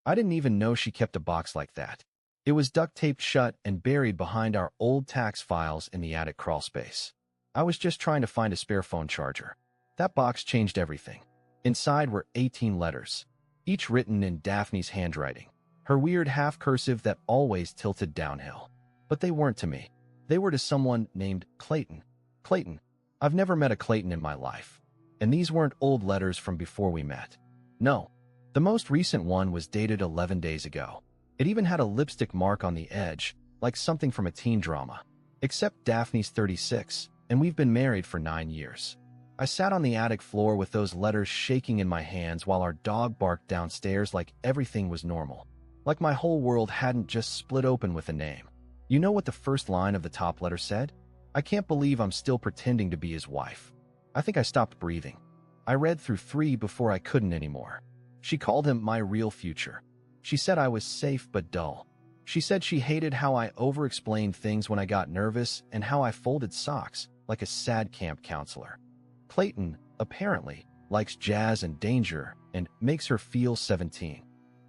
I didn't even know she kept a box like that. It was duct-taped shut and buried behind our old tax files in the attic crawlspace. I was just trying to find a spare phone charger. That box changed everything. Inside were 18 letters, each written in Daphne's handwriting, her weird half-cursive that always tilted downhill. But they weren't to me. They were to someone named Clayton. Clayton. I've never met a Clayton in my life. And these weren't old letters from before we met. No. The most recent one was dated 11 days ago. It even had a lipstick mark on the edge, like something from a teen drama. Except Daphne's 36, and we've been married for 9 years. I sat on the attic floor with those letters shaking in my hands while our dog barked downstairs like everything was normal. Like my whole world hadn't just split open with a name. You know what the first line of the top letter said? I can't believe I'm still pretending to be his wife. I think I stopped breathing. I read through 3 before I couldn't anymore. She called him my real future. She said I was safe but dull. She said she hated how I over-explained things when I got nervous and how I folded socks like a sad camp counselor. Clayton, apparently, likes jazz and danger and makes her feel 17.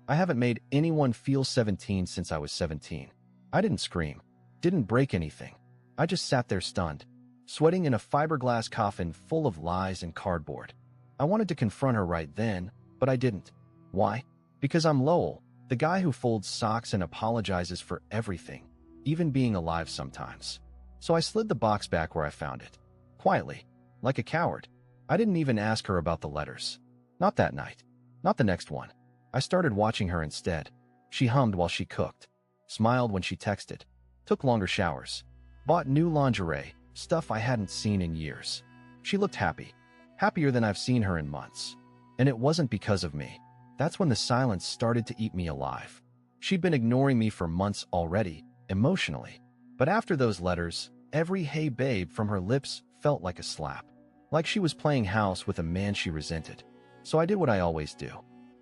I haven't made anyone feel 17 since I was 17. I didn't scream, didn't break anything. I just sat there stunned, sweating in a fiberglass coffin full of lies and cardboard. I wanted to confront her right then, but I didn't. Why? Because I'm Lowell, the guy who folds socks and apologizes for everything, even being alive sometimes. So I slid the box back where I found it. Quietly, like a coward. I didn't even ask her about the letters. Not that night. Not the next one. I started watching her instead. She hummed while she cooked, smiled when she texted, took longer showers, bought new lingerie, stuff I hadn't seen in years. She looked happy. Happier than I've seen her in months. And it wasn't because of me. That's when the silence started to eat me alive. She'd been ignoring me for months already, emotionally. But after those letters, every "hey babe" from her lips felt like a slap. Like she was playing house with a man she resented. So I did what I always do.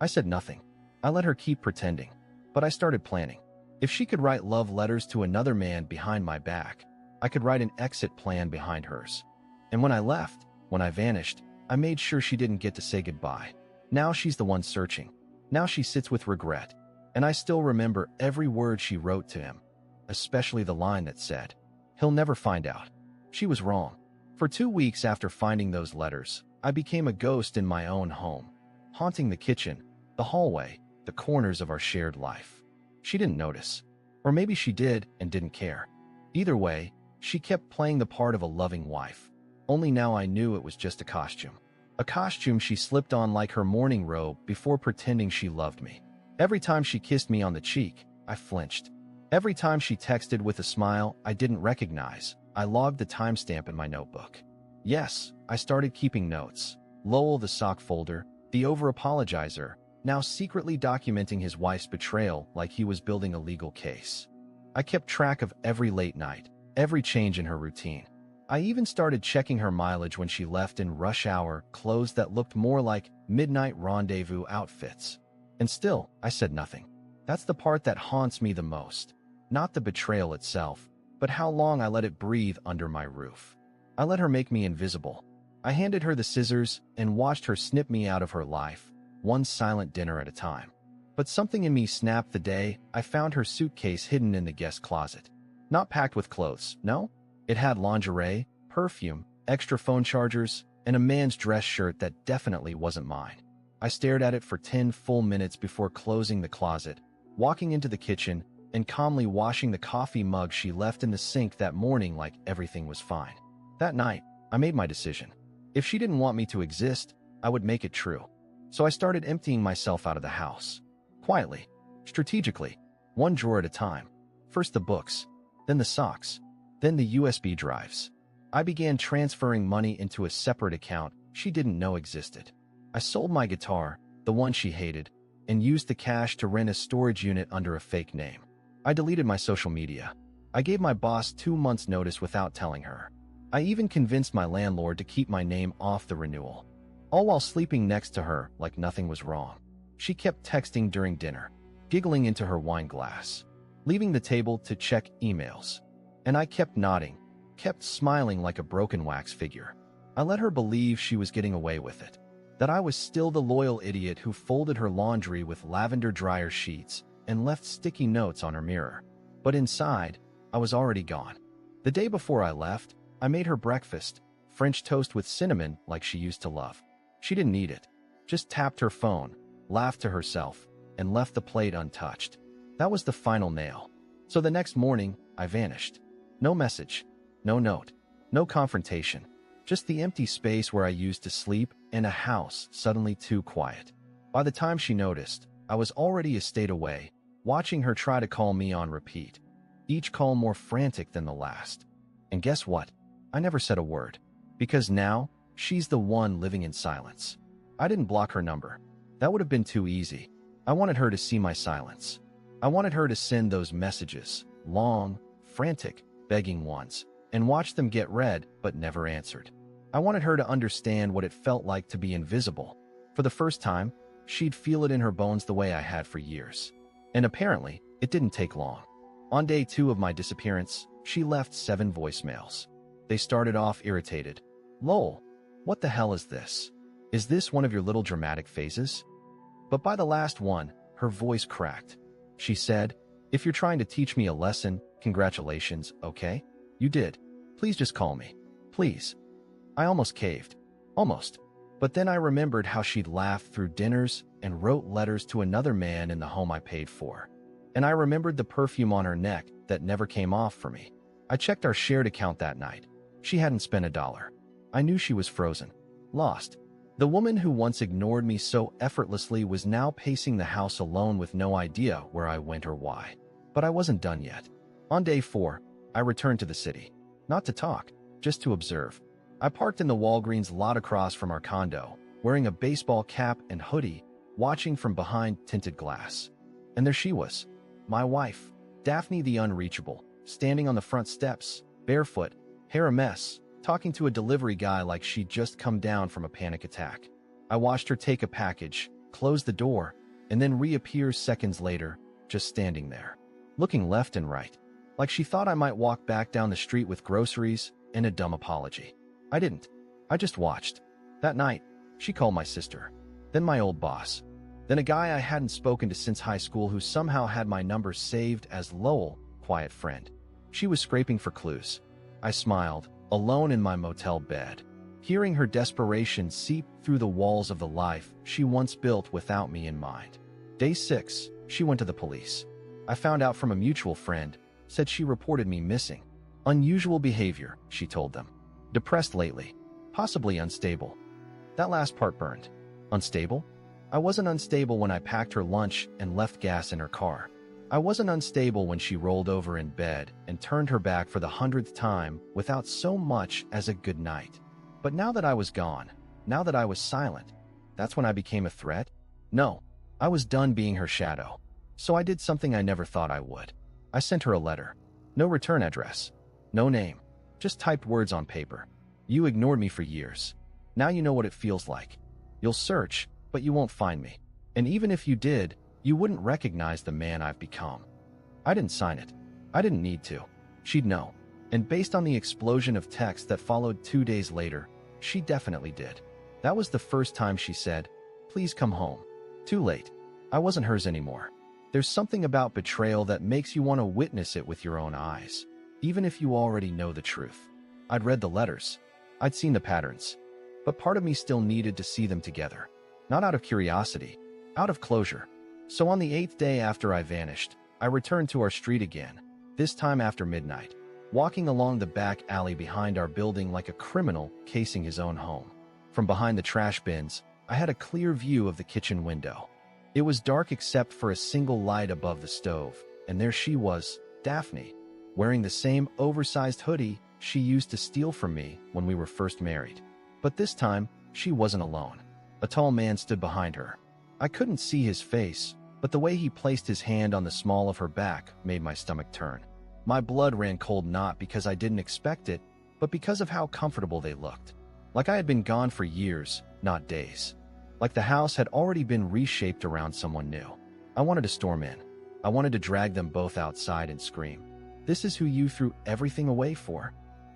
I said nothing. I let her keep pretending. But I started planning. If she could write love letters to another man behind my back, I could write an exit plan behind hers. And when I left, when I vanished, I made sure she didn't get to say goodbye. Now she's the one searching. Now she sits with regret. And I still remember every word she wrote to him, especially the line that said, "He'll never find out." She was wrong. For 2 weeks after finding those letters, I became a ghost in my own home, haunting the kitchen, the hallway, the corners of our shared life. She didn't notice. Or maybe she did and didn't care. Either way, she kept playing the part of a loving wife. Only now I knew it was just a costume. A costume she slipped on like her mourning robe before pretending she loved me. Every time she kissed me on the cheek, I flinched. Every time she texted with a smile I didn't recognize, I logged the timestamp in my notebook. Yes, I started keeping notes. Lowell the sock folder, the over-apologizer, now secretly documenting his wife's betrayal like he was building a legal case. I kept track of every late night, every change in her routine. I even started checking her mileage when she left in rush hour clothes that looked more like midnight rendezvous outfits. And still, I said nothing. That's the part that haunts me the most. Not the betrayal itself, but how long I let it breathe under my roof. I let her make me invisible. I handed her the scissors and watched her snip me out of her life, one silent dinner at a time. But something in me snapped the day I found her suitcase hidden in the guest closet. Not packed with clothes, no. It had lingerie, perfume, extra phone chargers, and a man's dress shirt that definitely wasn't mine. I stared at it for 10 full minutes before closing the closet, walking into the kitchen, and calmly washing the coffee mug she left in the sink that morning like everything was fine. That night, I made my decision. If she didn't want me to exist, I would make it true. So I started emptying myself out of the house. Quietly, strategically, one drawer at a time. First the books, then the socks, then the USB drives. I began transferring money into a separate account she didn't know existed. I sold my guitar, the one she hated, and used the cash to rent a storage unit under a fake name. I deleted my social media. I gave my boss 2 months' notice without telling her. I even convinced my landlord to keep my name off the renewal. All while sleeping next to her like nothing was wrong. She kept texting during dinner, giggling into her wine glass, leaving the table to check emails. And I kept nodding, kept smiling like a broken wax figure. I let her believe she was getting away with it. That I was still the loyal idiot who folded her laundry with lavender dryer sheets and left sticky notes on her mirror. But inside, I was already gone. The day before I left, I made her breakfast, French toast with cinnamon like she used to love. She didn't eat it, just tapped her phone, laughed to herself, and left the plate untouched. That was the final nail. So the next morning, I vanished. No message, no note, no confrontation, just the empty space where I used to sleep and a house suddenly too quiet. By the time she noticed, I was already a state away, watching her try to call me on repeat, each call more frantic than the last. And guess what? I never said a word, because now she's the one living in silence. I didn't block her number. That would have been too easy. I wanted her to see my silence. I wanted her to send those messages, long, frantic, begging ones, and watch them get read but never answered. I wanted her to understand what it felt like to be invisible. For the first time, she'd feel it in her bones the way I had for years. And apparently, it didn't take long. On day 2 of my disappearance, she left 7 voicemails. They started off irritated. "Lol, what the hell is this? Is this one of your little dramatic phases?" But by the last one, her voice cracked. She said, "If you're trying to teach me a lesson, congratulations, okay? You did. Please just call me. Please." I almost caved. Almost. But then I remembered how she'd laughed through dinners and wrote letters to another man in the home I paid for. And I remembered the perfume on her neck that never came off for me. I checked our shared account that night. She hadn't spent $1. I knew she was frozen. Lost. The woman who once ignored me so effortlessly was now pacing the house alone with no idea where I went or why. But I wasn't done yet. On day 4, I returned to the city. Not to talk, just to observe. I parked in the Walgreens lot across from our condo, wearing a baseball cap and hoodie, watching from behind tinted glass. And there she was, my wife, Daphne the Unreachable, standing on the front steps, barefoot, hair a mess, talking to a delivery guy like she'd just come down from a panic attack. I watched her take a package, close the door, and then reappear seconds later, just standing there, looking left and right, like she thought I might walk back down the street with groceries and a dumb apology. I didn't. I just watched. That night, she called my sister, then my old boss, then a guy I hadn't spoken to since high school who somehow had my number saved as Lowell, quiet friend. She was scraping for clues. I smiled, alone in my motel bed, hearing her desperation seep through the walls of the life she once built without me in mind. Day 6, she went to the police. I found out from a mutual friend, said she reported me missing. Unusual behavior, she told them. Depressed lately. Possibly unstable. That last part burned. Unstable? I wasn't unstable when I packed her lunch and left gas in her car. I wasn't unstable when she rolled over in bed and turned her back for the 100th time without so much as a good night. But now that I was gone, now that I was silent, that's when I became a threat? No, I was done being her shadow. So I did something I never thought I would. I sent her a letter. No return address. No name. Just typed words on paper. You ignored me for years. Now you know what it feels like. You'll search, but you won't find me. And even if you did, you wouldn't recognize the man I've become. I didn't sign it. I didn't need to. She'd know. And based on the explosion of text that followed 2 days later, she definitely did. That was the first time she said, "Please come home." Too late. I wasn't hers anymore. There's something about betrayal that makes you want to witness it with your own eyes, even if you already know the truth. I'd read the letters. I'd seen the patterns. But part of me still needed to see them together. Not out of curiosity, out of closure. So on the 8th day after I vanished, I returned to our street again, this time after midnight, walking along the back alley behind our building like a criminal casing his own home. From behind the trash bins, I had a clear view of the kitchen window. It was dark except for a single light above the stove, and there she was, Daphne, wearing the same oversized hoodie she used to steal from me when we were first married. But this time, she wasn't alone. A tall man stood behind her. I couldn't see his face, but the way he placed his hand on the small of her back made my stomach turn. My blood ran cold not because I didn't expect it, but because of how comfortable they looked. Like I had been gone for years, not days. Like the house had already been reshaped around someone new. I wanted to storm in. I wanted to drag them both outside and scream, "This is who you threw everything away for."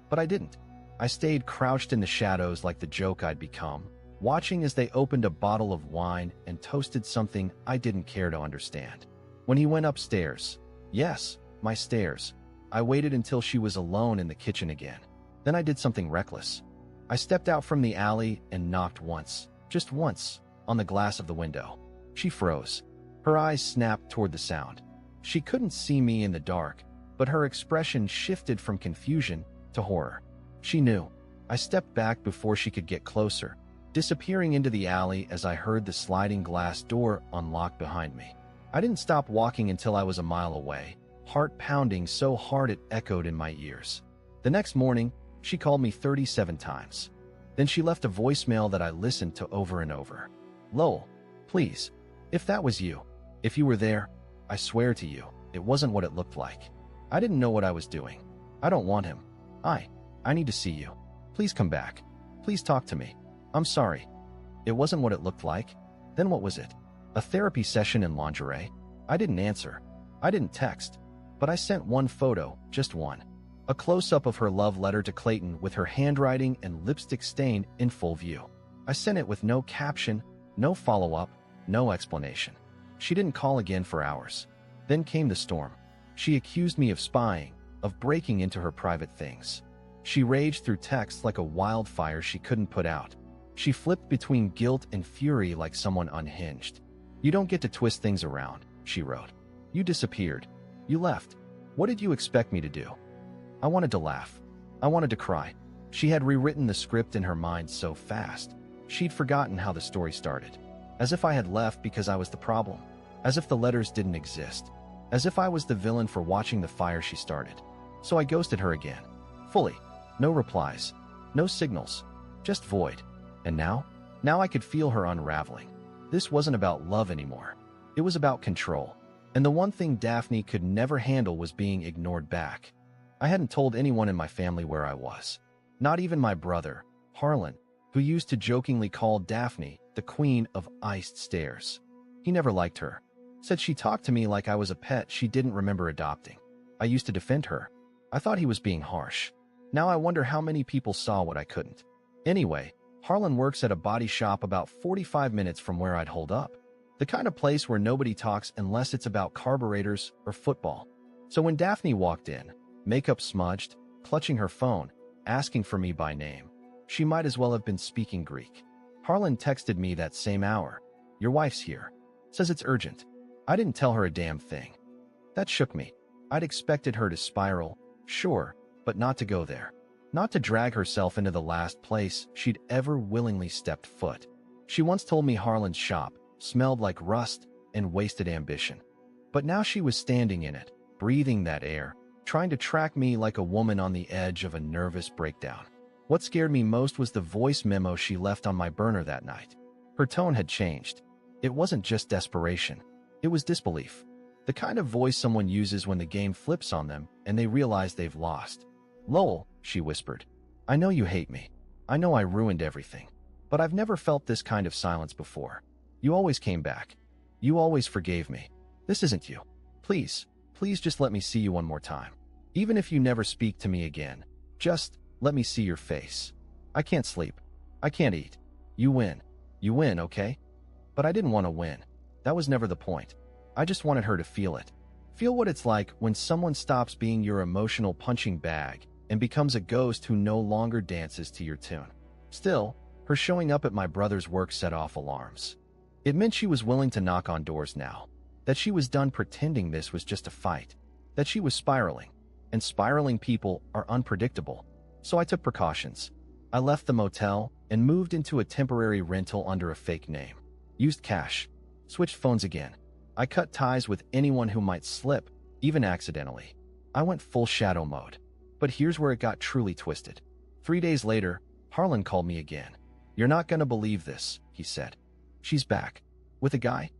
But I didn't. I stayed crouched in the shadows like the joke I'd become, watching as they opened a bottle of wine and toasted something I didn't care to understand. When he went upstairs, yes, my stairs, I waited until she was alone in the kitchen again. Then I did something reckless. I stepped out from the alley and knocked once, just once, on the glass of the window. She froze. Her eyes snapped toward the sound. She couldn't see me in the dark, but her expression shifted from confusion to horror. She knew. I stepped back before she could get closer, disappearing into the alley as I heard the sliding glass door unlock behind me. I didn't stop walking until I was a mile away, heart pounding so hard it echoed in my ears. The next morning, she called me 37 times. Then she left a voicemail that I listened to over and over. Lowell, please, if that was you, if you were there, I swear to you, it wasn't what it looked like. I didn't know what I was doing. I don't want him. I need to see you. Please come back. Please talk to me. I'm sorry. It wasn't what it looked like. Then what was it? A therapy session in lingerie? I didn't answer. I didn't text. But I sent one photo, just one. A close-up of her love letter to Clayton with her handwriting and lipstick stain in full view. I sent it with no caption, no follow-up, no explanation. She didn't call again for hours. Then came the storm. She accused me of spying, of breaking into her private things. She raged through texts like a wildfire she couldn't put out. She flipped between guilt and fury like someone unhinged. You don't get to twist things around, she wrote. You disappeared. You left. What did you expect me to do? I wanted to laugh. I wanted to cry. She had rewritten the script in her mind so fast. She'd forgotten how the story started. As if I had left because I was the problem. As if the letters didn't exist. As if I was the villain for watching the fire she started. So I ghosted her again. Fully. No replies. No signals. Just void. And now? Now I could feel her unraveling. This wasn't about love anymore. It was about control. And the one thing Daphne could never handle was being ignored back. I hadn't told anyone in my family where I was. Not even my brother, Harlan, who used to jokingly call Daphne the queen of iced stairs. He never liked her. Said she talked to me like I was a pet she didn't remember adopting. I used to defend her. I thought he was being harsh. Now I wonder how many people saw what I couldn't. Anyway, Harlan works at a body shop about 45 minutes from where I'd holed up. The kind of place where nobody talks unless it's about carburetors or football. So when Daphne walked in, makeup smudged, clutching her phone, asking for me by name, she might as well have been speaking Greek. Harlan texted me that same hour. Your wife's here. Says it's urgent. I didn't tell her a damn thing. That shook me. I'd expected her to spiral, sure, but not to go there. Not to drag herself into the last place she'd ever willingly stepped foot. She once told me Harlan's shop smelled like rust and wasted ambition. But now she was standing in it, breathing that air, trying to track me like a woman on the edge of a nervous breakdown. What scared me most was the voice memo she left on my burner that night. Her tone had changed. It wasn't just desperation. It was disbelief. The kind of voice someone uses when the game flips on them and they realize they've lost. Lowell, she whispered. I know you hate me. I know I ruined everything. But I've never felt this kind of silence before. You always came back. You always forgave me. This isn't you. Please, please just let me see you one more time. Even if you never speak to me again, just let me see your face. I can't sleep. I can't eat. You win. You win, okay? But I didn't want to win. That was never the point. I just wanted her to feel it. Feel what it's like when someone stops being your emotional punching bag and becomes a ghost who no longer dances to your tune. Still, her showing up at my brother's work set off alarms. It meant she was willing to knock on doors now. That she was done pretending this was just a fight. That she was spiraling. And spiraling people are unpredictable. So I took precautions. I left the motel and moved into a temporary rental under a fake name. Used cash. Switched phones again. I cut ties with anyone who might slip, even accidentally. I went full shadow mode. But here's where it got truly twisted. 3 days later, Harlan called me again. You're not gonna believe this, he said. She's back. With a guy?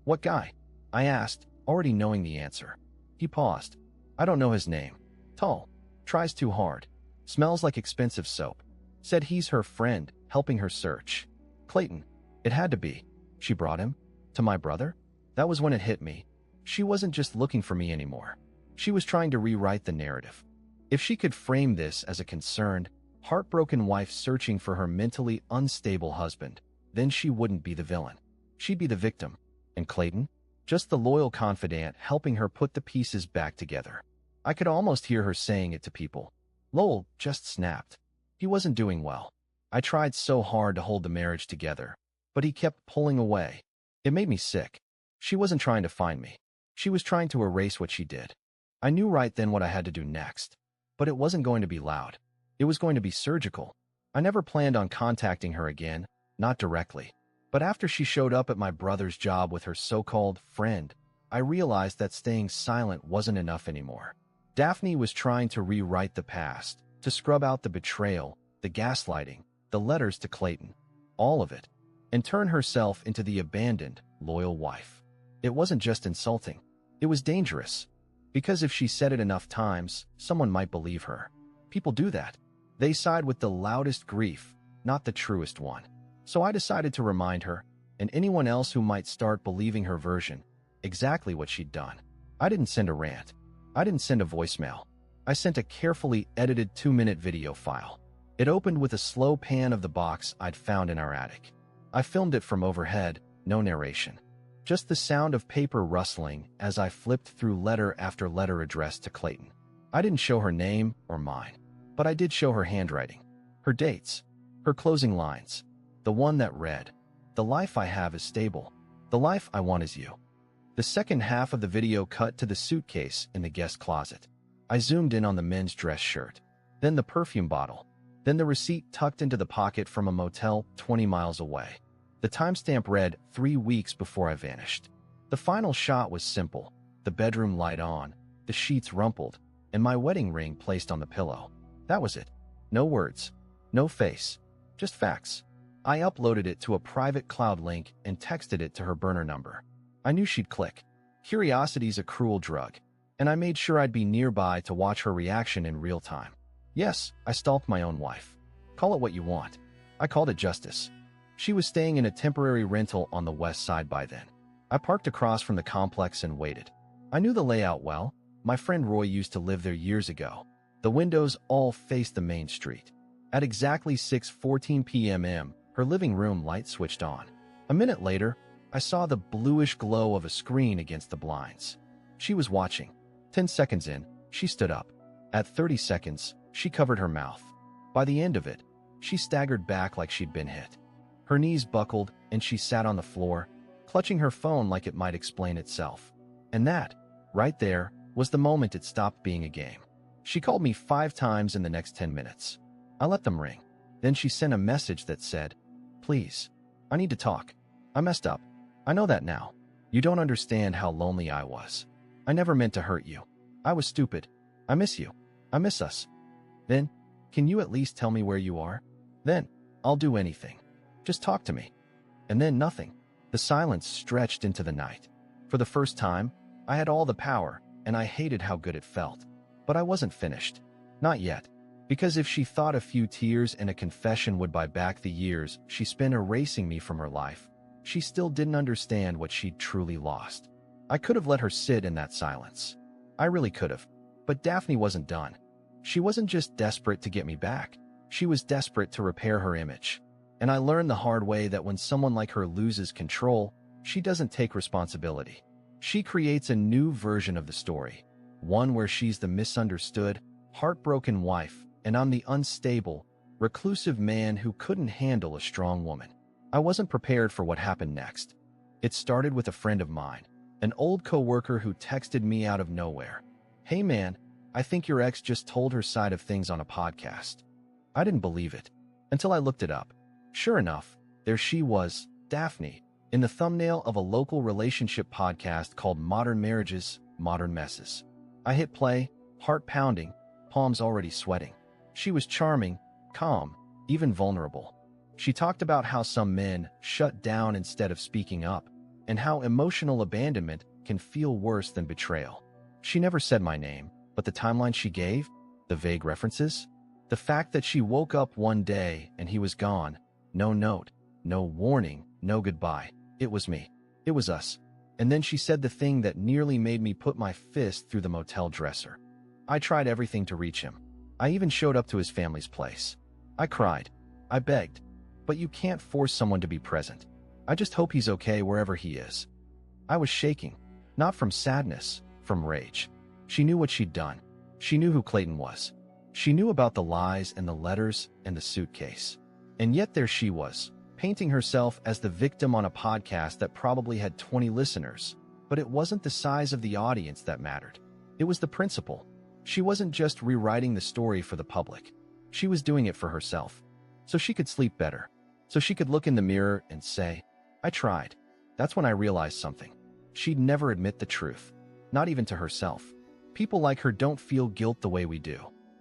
What guy? I asked, already knowing the answer. He paused. I don't know his name. Tall. Tries too hard. Smells like expensive soap. Said he's her friend, helping her search. Clayton. It had to be. She brought him? To my brother? That was when it hit me. She wasn't just looking for me anymore. She was trying to rewrite the narrative. If she could frame this as a concerned, heartbroken wife searching for her mentally unstable husband, then she wouldn't be the villain. She'd be the victim. And Clayton? Just the loyal confidant helping her put the pieces back together. I could almost hear her saying it to people. Lowell just snapped. He wasn't doing well. I tried so hard to hold the marriage together, but he kept pulling away. It made me sick. She wasn't trying to find me. She was trying to erase what she did. I knew right then what I had to do next. But it wasn't going to be loud. It was going to be surgical. I never planned on contacting her again, not directly. But after she showed up at my brother's job with her so-called friend, I realized that staying silent wasn't enough anymore. Daphne was trying to rewrite the past, to scrub out the betrayal, the gaslighting, the letters to Clayton, all of it, and turn herself into the abandoned, loyal wife. It wasn't just insulting. It was dangerous. Because if she said it enough times, someone might believe her. People do that. They side with the loudest grief, not the truest one. So I decided to remind her, and anyone else who might start believing her version, exactly what she'd done. I didn't send a rant. I didn't send a voicemail. I sent a carefully edited 2-minute video file. It opened with a slow pan of the box I'd found in our attic. I filmed it from overhead, no narration. Just the sound of paper rustling as I flipped through letter after letter addressed to Clayton. I didn't show her name or mine, but I did show her handwriting, her dates, her closing lines, the one that read, "The life I have is stable. The life I want is you." The second half of the video cut to the suitcase in the guest closet. I zoomed in on the men's dress shirt, then the perfume bottle, then the receipt tucked into the pocket from a motel 20 miles away. The timestamp read 3 weeks before I vanished. The final shot was simple, the bedroom light on, the sheets rumpled, and my wedding ring placed on the pillow. That was it. No words, no face, just facts. I uploaded it to a private cloud link and texted it to her burner number. I knew she'd click. Curiosity's a cruel drug, and I made sure I'd be nearby to watch her reaction in real time. Yes, I stalked my own wife. Call it what you want. I called it justice. She was staying in a temporary rental on the west side by then. I parked across from the complex and waited. I knew the layout well. My friend Roy used to live there years ago. The windows all faced the main street. At exactly 6:14 p.m., her living room light switched on. A minute later, I saw the bluish glow of a screen against the blinds. She was watching. 10 seconds in, she stood up. At 30 seconds, she covered her mouth. By the end of it, she staggered back like she'd been hit. Her knees buckled, and she sat on the floor, clutching her phone like it might explain itself. And that, right there, was the moment it stopped being a game. She called me 5 times in the next 10 minutes. I let them ring. Then she sent a message that said, "Please, I need to talk. I messed up. I know that now. You don't understand how lonely I was. I never meant to hurt you. I was stupid. I miss you. I miss us. Then, can you at least tell me where you are? Then, I'll do anything. Just talk to me." And then nothing. The silence stretched into the night. For the first time, I had all the power, and I hated how good it felt. But I wasn't finished. Not yet. Because if she thought a few tears and a confession would buy back the years she spent erasing me from her life, she still didn't understand what she'd truly lost. I could have let her sit in that silence. I really could have. But Daphne wasn't done. She wasn't just desperate to get me back. She was desperate to repair her image. And I learned the hard way that when someone like her loses control, she doesn't take responsibility. She creates a new version of the story, one where she's the misunderstood, heartbroken wife, and I'm the unstable, reclusive man who couldn't handle a strong woman. I wasn't prepared for what happened next. It started with a friend of mine, an old coworker who texted me out of nowhere. "Hey man, I think your ex just told her side of things on a podcast." I didn't believe it until I looked it up. Sure enough, there she was, Daphne, in the thumbnail of a local relationship podcast called Modern Marriages, Modern Messes. I hit play, heart pounding, palms already sweating. She was charming, calm, even vulnerable. She talked about how some men shut down instead of speaking up, and how emotional abandonment can feel worse than betrayal. She never said my name, but the timeline she gave, the vague references, the fact that she woke up one day and he was gone, no note, no warning, no goodbye. It was me. It was us. And then she said the thing that nearly made me put my fist through the motel dresser. I tried everything to reach him. I even showed up to his family's place. I cried. I begged. but you can't force someone to be present. I just hope he's okay wherever he is. I was shaking, not from sadness, from rage. She knew what she'd done. She knew who Clayton was. She knew about the lies and the letters and the suitcase. And yet there she was, painting herself as the victim on a podcast that probably had 20 listeners. But it wasn't the size of the audience that mattered. It was the principle. She wasn't just rewriting the story for the public. She was doing it for herself. So she could sleep better. So she could look in the mirror and say, I tried. That's when I realized something. She'd never admit the truth. Not even to herself. People like her don't feel guilt the way we do.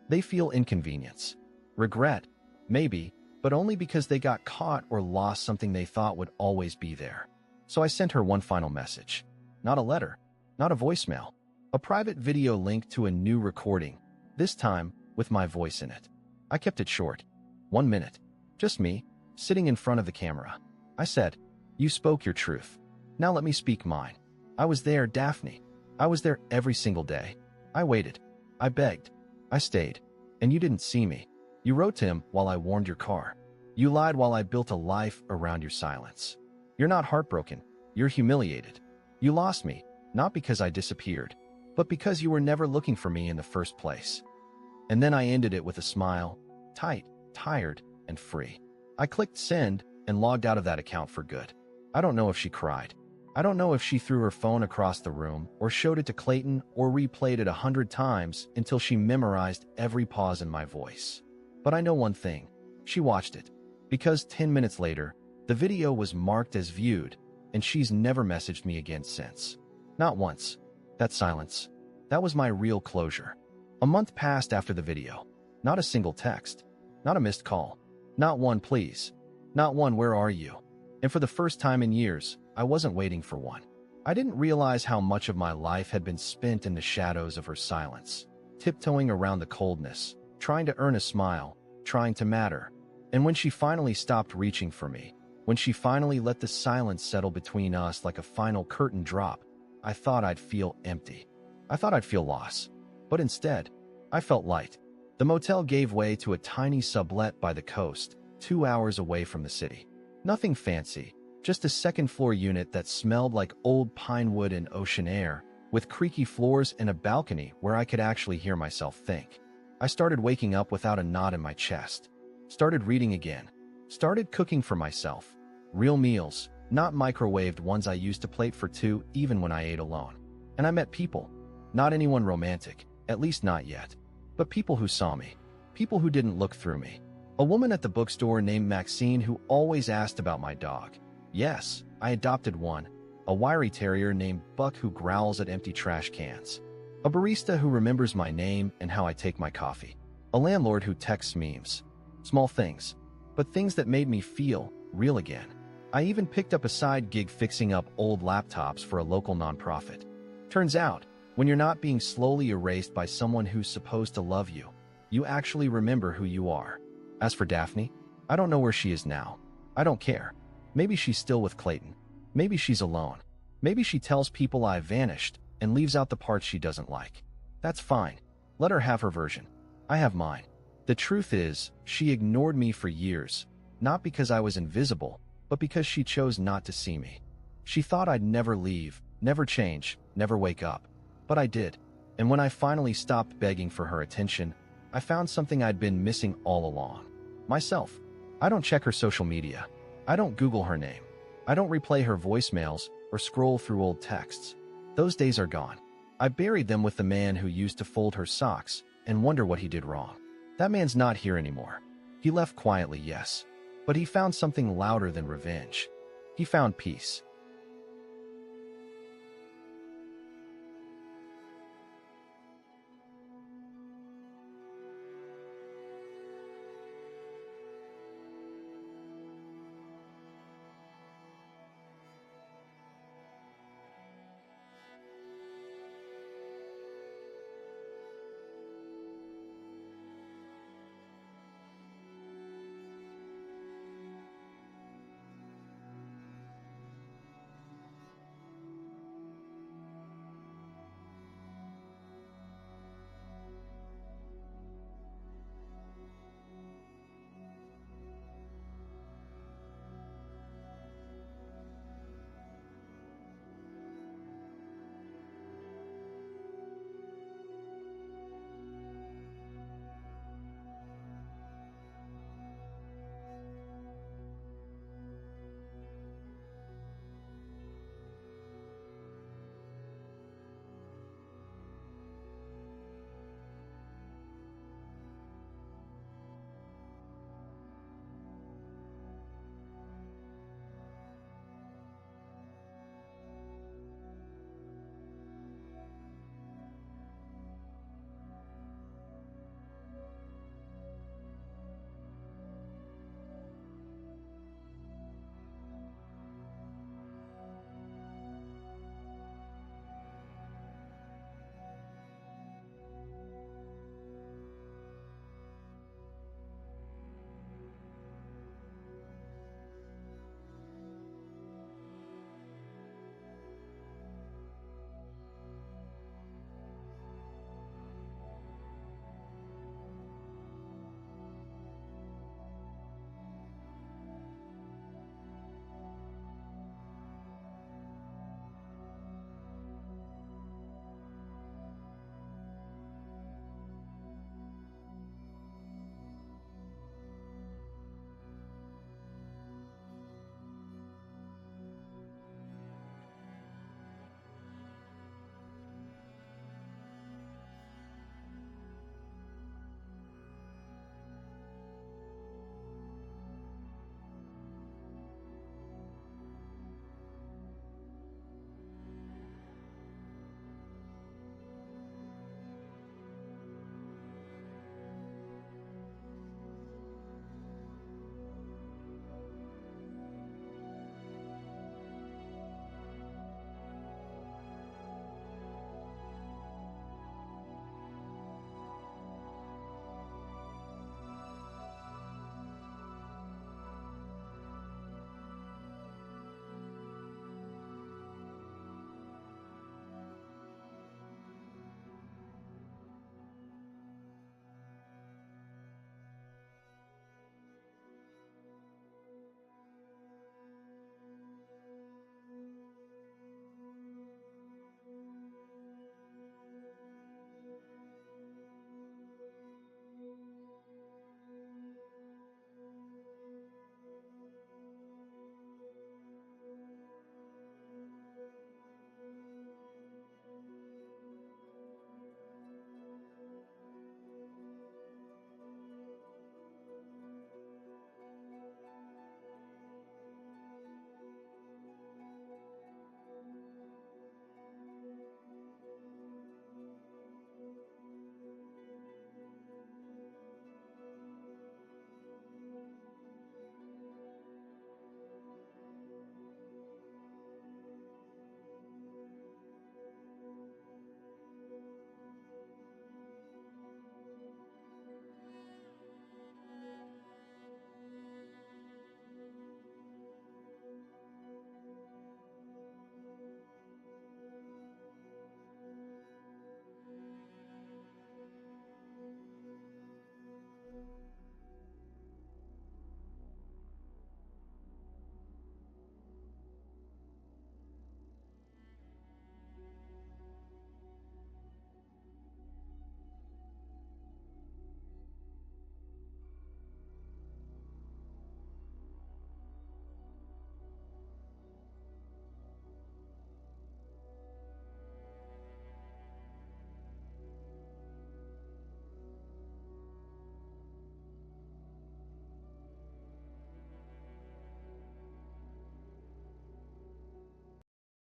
They feel inconvenience. Regret. Maybe. But only because they got caught or lost something they thought would always be there. So I sent her one final message. Not a letter. Not a voicemail. A private video link to a new recording. This time, with my voice in it. I kept it short. 1 minute. Just me, sitting in front of the camera. I said, you spoke your truth. Now let me speak mine. I was there, Daphne. I was there every single day. I waited. I begged. I stayed. And you didn't see me. You wrote to him while I warmed your car. You lied while I built a life around your silence. You're not heartbroken. You're humiliated. You lost me, not because I disappeared, but because you were never looking for me in the first place. And then I ended it with a smile, tight, tired, and free. I clicked send and logged out of that account for good. I don't know if she cried. I don't know if she threw her phone across the room or showed it to Clayton or replayed it 100 times until she memorized every pause in my voice. But I know one thing. She watched it. Because 10 minutes later, the video was marked as viewed, and she's never messaged me again since. Not once. That silence. That was my real closure. A month passed after the video. Not a single text. Not a missed call. Not one please. Not one where are you? And for the first time in years, I wasn't waiting for one. I didn't realize how much of my life had been spent in the shadows of her silence, tiptoeing around the coldness, trying to earn a smile, trying to matter. And when she finally stopped reaching for me, when she finally let the silence settle between us like a final curtain drop, I thought I'd feel empty. I thought I'd feel loss. But instead, I felt light. The motel gave way to a tiny sublet by the coast, 2 hours away from the city. Nothing fancy, just a second-floor unit that smelled like old pine wood and ocean air, with creaky floors and a balcony where I could actually hear myself think. I started waking up without a knot in my chest. Started reading again. Started cooking for myself. Real meals, not microwaved ones I used to plate for two even when I ate alone. And I met people. Not anyone romantic, at least not yet. But people who saw me. People who didn't look through me. A woman at the bookstore named Maxine who always asked about my dog. Yes, I adopted one. A wiry terrier named Buck who growls at empty trash cans. A barista who remembers my name and how I take my coffee. A landlord who texts memes. Small things, but things that made me feel real again. I even picked up a side gig fixing up old laptops for a local nonprofit. Turns out, when you're not being slowly erased by someone who's supposed to love you, you actually remember who you are. As for Daphne, I don't know where she is now. I don't care. Maybe she's still with Clayton. Maybe she's alone. Maybe she tells people I vanished and leaves out the parts she doesn't like. That's fine. Let her have her version. I have mine. The truth is, she ignored me for years, not because I was invisible, but because she chose not to see me. She thought I'd never leave, never change, never wake up. But I did. And when I finally stopped begging for her attention, I found something I'd been missing all along. Myself. I don't check her social media. I don't Google her name. I don't replay her voicemails or scroll through old texts. Those days are gone. I buried them with the man who used to fold her socks and wonder what he did wrong. That man's not here anymore. He left quietly, yes. But he found something louder than revenge. He found peace.